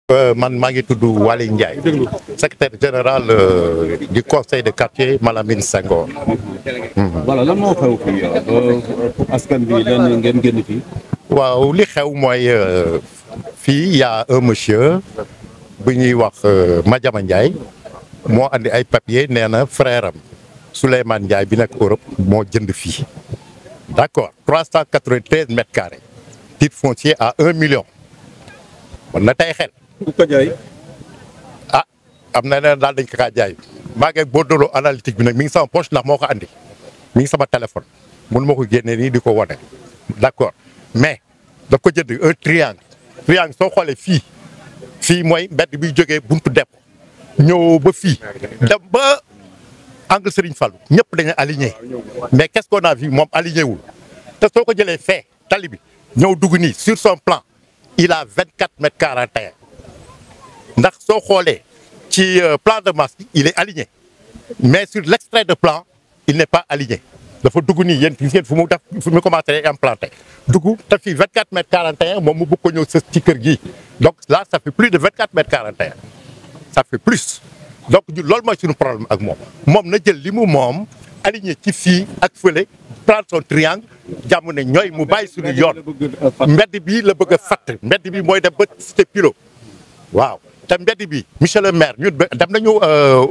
man maa ngi tudd Waly Ndiaye secrétaire général du conseil de quartier Malamine Senghor. voilà lan moo xew fii askan bi lan ngeen génn fii. waaw li xew mooy fii y a un monsieur bu ñuy wax Madiama Ndiaye moo andi ay papier nee na frère am Souleymane Ndiaye bi nekk Europe moo jënd fii d'accord 393 mètres carrés titre foncier à 1 million man na tey xel. ku ko jaay. ah am na ne daal dañ ko kaa jaay maa ngi bordereau analytique bi nag mi ngi sama poche ndax moo ko andi mi ngi sama téléphone mun ma ko génnee nii di ko wane d'accord mais da ko jënd un triangle soo xoolee fii mooy mbedd bi jógee buntu depp ñëw ba fii dem ba angle Serigne Fallou ñëpp dañu aligné mais qu'est-ce qu'on a vu moom aligné wul te soo ko jëlee fee tali bi ñëw dugg nii sur son plan il a 24 mètres 41 ndax soo xoolee ci plan de masse il est aligné mais sur l'extrait de plan il n'est pas aligné dafa dugg nii yéen gis ngeen fu mu commencé implanté dugg te fii 24 mètres 41 moom mu bëgg ko ñëw sës ci kër gi donc là ça fait plus de 24 mètres 41 ça fait plus donc ñun loolu mooy suñu problème ak moom na jël li mu moom aligné ci fii ak fële prendre son triangle jàmm ne ñooy mu bàyyi suñu yoon mbedd bi la bëgg a fatt mbedd bi mooy dem ba cité Pilo waaw te mbedd bi monsieur le maire ñun dem nañu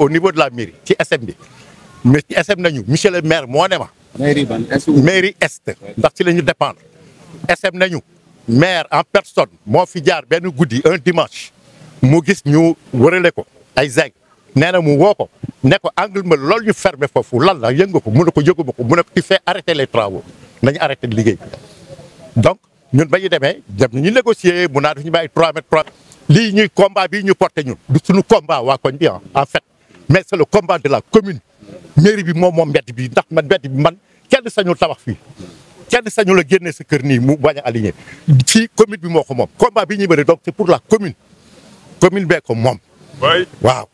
au niveau de la mairie ci SM bi mais ci SM nañu monsieur le maire moo ne ma mairie est ndax ci la ñu dépendre SM nañu maire en personne moo fi jaar benn guddi un dimanche mu gis ñu wërale ko ay zeg nee na mu woo ko ne ko angle ma loolu ñu fermé foofu lan la yëngu ko mu ne ko yëguma ko mu ne ko il fait arrêter les travaux nañu arrêté liggéey donc ñun ba ñu demee dem ñu négocier mu naa daf ñu bàyyi 3 mètres 3 lii ñuy combat bii ñu porté ñun du suñu combat waa koñ bi en fait mais c'est le combat de la commune mairie bi moom mbedd bi ndax mbedd bi man kenn sañul tabax fii kenn sañu la génne sa kër nii mu bañ a aligné fii commune bi moo ko moom combat bi ñuy bëri donc c'est pour la commune bee ko moom waaw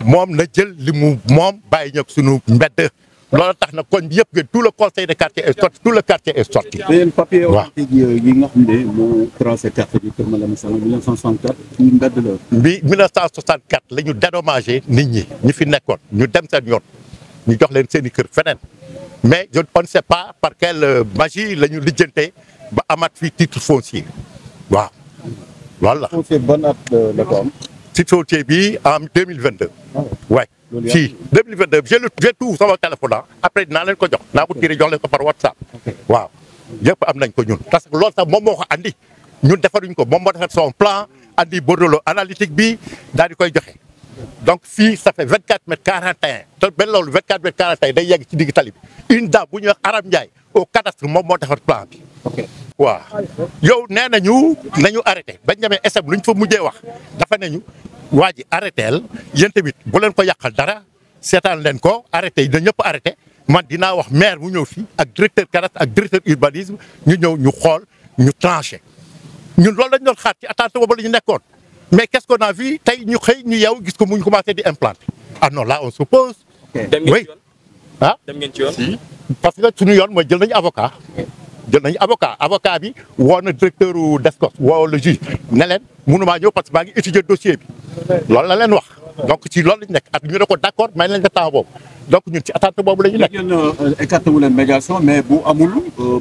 moom na jël li mu moom bàyyi ñëw suñu mbedd loolu tax na koñ bi yëpp ngeen tout le conseil de quartier est sorti tout le quartier est sorti. waaw papier yi nga xam ne moo tracé quartier bi Kër Malamine Senghor 1964 ci mbedd la. bi 1964 la ñu dédommagé nit ñi fi nekkoon ñu dem seen yoon ñu jox leen seen i kër feneen mais on ne sait pas par quelle magie la ñu lijjantee ba amaat fii titre foncier waaw loolu la. foncier ban at la ko am. titre foncier bi en 2022. waay si 2022 j'ai tout sama téléphone après dinaa leen ko jox naa ko tiré jox leen ko par WhatsApp. waaw yëpp am nañ ko ñun parce que loolu sax moom moo ko andi ñun defaruñ ko moom moo defar son plan andi bordereau analytique bi daal di koy joxe donc fii ça fait 24 mètres 41 te benn loolu 24 mètres 41 day yegg ci digg tali bi une dame bu ñuy wax Aram Ndiaye au cadastre moom moo defar plan bi. waaw yow nee nañu arrêté bañ demee SM lu ñu fa mujjee wax dafa nañu waa ji arrêteel yéen tamit bu leen ko yàqal dara seetaan leen ko arrêté yi da ñëpp arrêté man dinaa wax maire mu ñëw fii ak directeur cadastre ak directeur urbanisme ñu ñëw ñu xool ñu tranché ñun loolu lañ doon xaar ci attente boobu la ñu nekkoon mais qu'est-ce qu'on a vu tey ñu xëy ñu yeew gis ko mu ñu commencé di implanter ah non là on se pose. oui ah dem ngeen ci yoon parce que suñu yoon mooy jël nañu avocat bi woo na directeur u DSCOS woo le juge ne leen mënumaa ñëw parce que maa ngi étudier dossier bi loolu la leen wax donc ci loolu lañu nekk ak ñu ne ko d'accord may leen nga temps boobu donc ñun ci attente boobu la ñu nekk. ngeen écarté wu leen médiation mais bu amul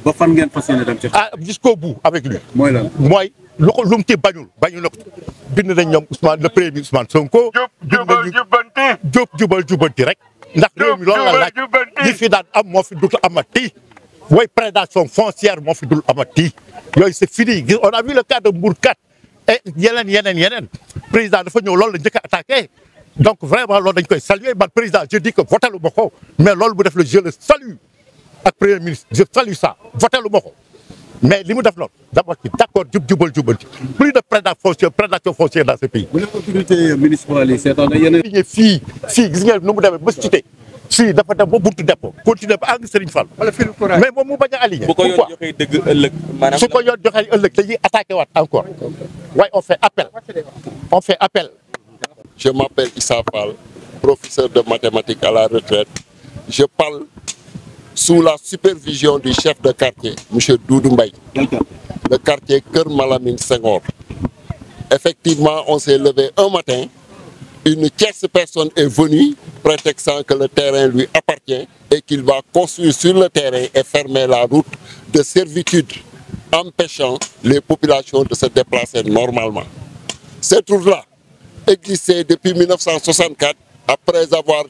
ba fan ngeen fas yéene dem ci. jusqu'au bout avec lui. mooy lan mooy lu mu ci bañul na ko bind nañ ñoom Ousmane le premier Ousmane Sonko. jubal jubanti rek. ndax réew mi loolu la laaj ñi fi daan am moo fi dut amati. way prédation foncière moo fi dul amati yooyu c'est fini on a vu le cas de Mbour 4 et yeneen président dafa ñëw loolu la njëkk a attaqué donc vraiment loolu dañ koy saluer man président je dis que votalu ma ko mais loolu bu def la je le salue ak premier ministre je salue ça votalu ma ko mais li mu def loolu d'abord ci d'accord jubal jubanti plus de prédation foncière dans ce pays. bu leen autorité municipale yi seetaan yeneen. fii gis ngeen nu mu demee ba cité. fii dafa dem ba buntu dépôt continuer ba àgg Serigne Fall. mais moom mu bañ a aligné. bu ko yoon joxee dëgg ëllëg maanaam. su ko yoon joxee ëllëg dañuy attaqué waat encore waaye on fait appel. Je m'appelle Issa Fall, professeur de mathématiques à la retraite. Je parle sous la supervision du chef de quartier, M. Doudou Mbaye, le quartier Kër Malamine Senghor. Effectivement, on s'est levé un matin, une tierce personne est venue prétextant que le terrain lui appartient et qu'il va construire sur le terrain et fermer la route de servitude, empêchant les populations de se déplacer normalement. Cette route-là existait depuis 1964 après avoir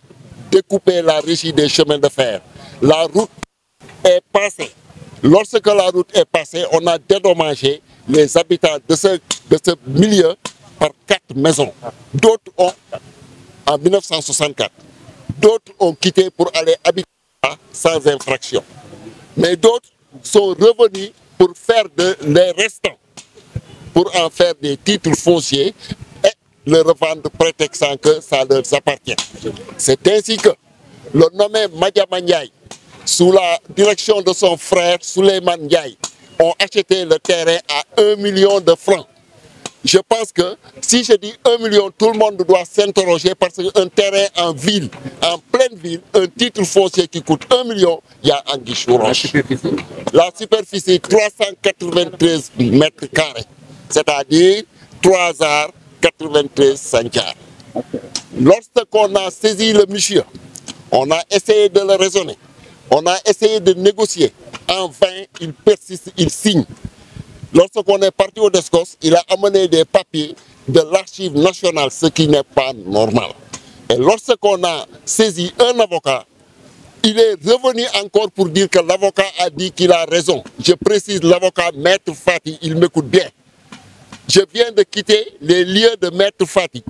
découpé la régie des chemins de fer. La route est passée. Lorsque la route est passée, on a dédommagé les habitants de ce milieu par 4 maisons. D'autres ont, en 1964, d'autres ont quitté pour aller habiter là sans infraction. Mais d'autres sont revenus pour faire les restants, pour en faire des titres fonciers et le revendre prétextant que ça leur appartient. C'est ainsi que le nommé Madiama Ndiaye, sous la direction de son frère Souleymane Ndiaye, ont acheté le terrain à 1 million de francs. Je pense que si je dis 1 million, tout le monde doit s'interroger parce qu'un terrain en ville, en pleine ville, un titre foncier qui coûte 1 million, il y a anguille sous roche. La superficie, 393 mètres carrés, c'est-à-dire 3 arts 93 centiards. Lorsqu'on a saisi le monsieur, on a essayé de le raisonner, on a essayé de négocier. En vain, il persiste, il signe. Lorsqu'on est parti au DESCOS, il a amené des papiers de l'archive nationale, ce qui n'est pas normal. Et lorsqu'on a saisi un avocat, il est revenu encore pour dire que l'avocat a dit qu'il a raison. Je précise, l'avocat Maître Fati, il m'écoute bien. Je viens de quitter les lieux de Maître Fati.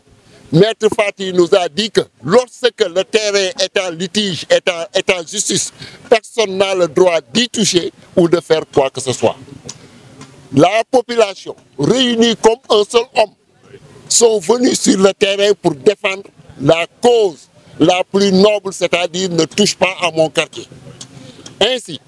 Maître Fati nous a dit que lorsque le terrain est en litige, est en justice, personne n'a le droit d'y toucher ou de faire quoi que ce soit. La population, réunie comme un seul homme, sont venus sur le terrain pour défendre la cause la plus noble, c'est-à-dire ne touche pas à mon quartier. Ainsi,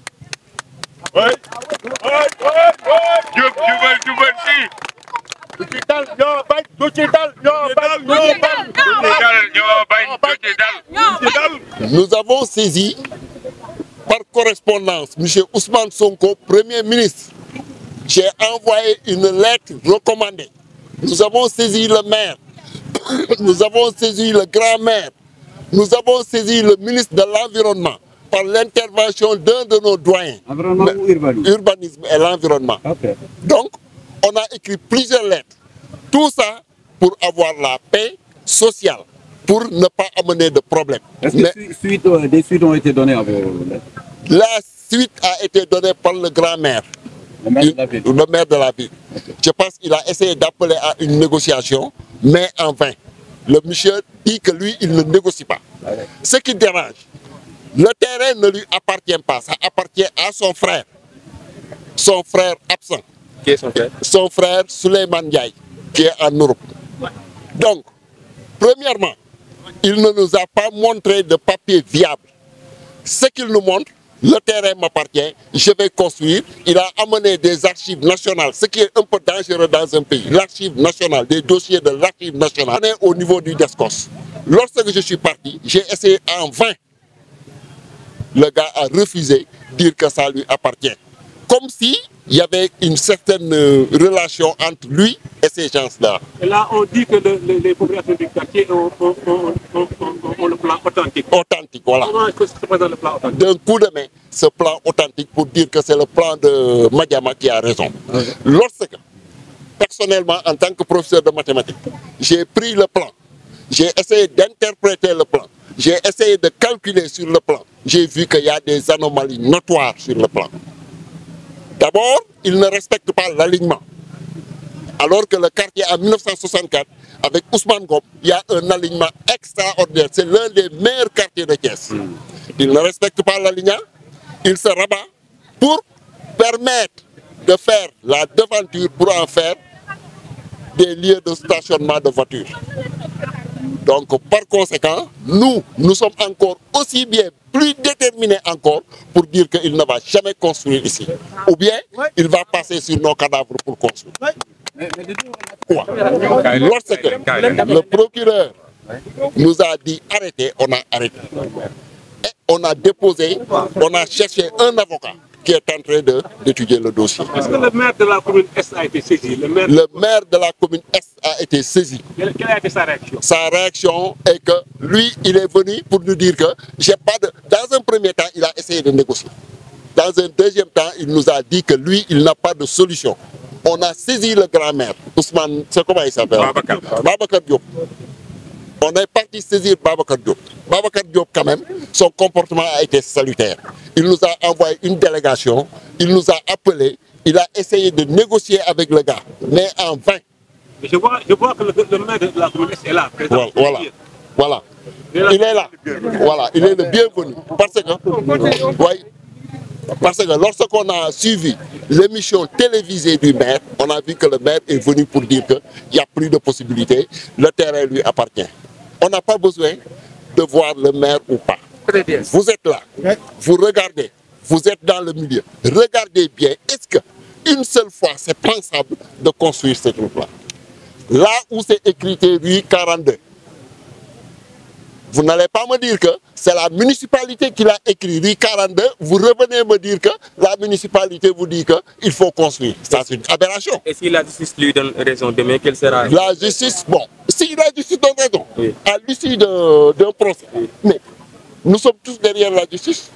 nous avons saisi par correspondance M. Ousmane Sonko, Premier ministre. J'ai envoyé une lettre recommandée. Nous avons saisi le maire, nous avons saisi le grand-maire, nous avons saisi le ministre de l'Environnement par l'intervention d'un de nos doyens. Environnement ou urbanisme? Urbanisme et l'environnement. Okay. Donc, on a écrit plusieurs lettres. Tout ça pour avoir la paix sociale, pour ne pas amener de problème. Est-ce que des suites ont été données à vos lettres? La suite a été donnée par le grand-maire. Le maire de la ville. Okay. Je pense qu'il a essayé d'appeler à une négociation, mais en vain. Le monsieur dit que lui, il ne négocie pas. Okay. Ce qui dérange, le terrain ne lui appartient pas, ça appartient à son frère absent. Qui est son frère? Son frère Souleymane Ndiaye, qui est en Europe. Donc, premièrement, il ne nous a pas montré de papier viable. Ce qu'il nous montre, le terrain m'appartient, je vais construire. Il a amené des archives nationales, ce qui est un peu dangereux dans un pays. L'archive nationale, des dossiers de l'archive nationale. On est au niveau du DESCOS. Lorsque je suis parti, j'ai essayé en vain. Le gars a refusé de dire que ça lui appartient. Comme si il y avait une certaine relation entre lui et ces gens-là. Et là, on dit que les populations du quartier ont le plan authentique. Authentique, voilà. Comment est-ce que se présente le plan authentique? D'un coup de main, ce plan authentique pour dire que c'est le plan de Madiama qui a raison. Lorsque, personnellement, en tant que professeur de mathématiques, j'ai pris le plan, j'ai essayé d'interpréter le plan, j'ai essayé de calculer sur le plan, j'ai vu qu'il y a des anomalies notoires sur le plan. D'abord, il ne respecte pas l'alignement. Alors que le quartier en 1964, avec Ousmane Ngom, il y a un alignement extraordinaire. C'est l'un des meilleurs quartiers de Thiès. Il ne respecte pas l'alignement, il se rabat pour permettre de faire la devanture pour en faire des lieux de stationnement de voitures. Donc, par conséquent, nous sommes encore aussi bien, plus déterminés encore pour dire qu'il ne va jamais construire ici. Ou bien, il va passer sur nos cadavres pour construire. Quoi? Lorsque le procureur nous a dit arrêtez, on a arrêté. Et on a déposé, on a cherché un avocat qui est en train d'étudier le dossier. Est-ce que le maire de la commune Est a été saisi? Le maire de la commune Est a été saisi. Quelle a été sa réaction? Sa réaction est que lui, il est venu pour nous dire que j'ai pas de... Dans un premier temps, il a essayé de négocier. Dans un deuxième temps, il nous a dit que lui, il n'a pas de solution. On a saisi le grand-maire, Ousmane, c'est comment il s'appelle? Babacar Diop. On est parti saisir Babacar Diop. Babacar Diop, quand même, son comportement a été salutaire. Il nous a envoyé une délégation, il nous a appelés, il a essayé de négocier avec le gars, mais en vain. Je vois que le maire de la commune est là. Voilà. Il est là. Voilà, il est le bienvenu. Parce que lorsqu'on a suivi l'émission télévisée du maire, on a vu que le maire est venu pour dire qu'il n'y a plus de possibilités, le terrain lui appartient. On n'a pas besoin de voir le maire ou pas. Très bien. Vous êtes là, vous regardez, vous êtes dans le milieu. Regardez bien, est-ce qu'une seule fois c'est pensable de construire ce truc-là? Là où c'est écrit rue 42, vous n'allez pas me dire que c'est la municipalité qui l'a écrit rue 42, vous revenez me dire que la municipalité vous dit qu'il faut construire. Ça, c'est une aberration. Et si la justice lui donne raison demain, quelle sera? La justice, bon, si la justice donne raison, oui, à l'issue d'un procès, oui, mais nous sommes tous derrière la justice,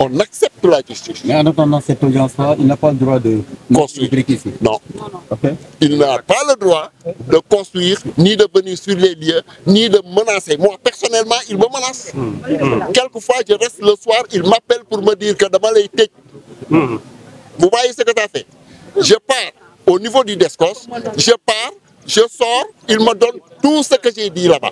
on accepte la justice. Mais en attendant cette audience-là, il n'a pas le droit de construire ici. Non. Okay. Il n'a pas le droit de construire, ni de venir sur les lieux, ni de menacer. Moi, personnellement, il me menace. Quelquefois, je reste le soir, il m'appelle pour me dire que demain, il était. Vous voyez ce que tu as fait? Je pars au niveau du DESCOS, je pars, je sors, il me donne tout ce que j'ai dit là-bas.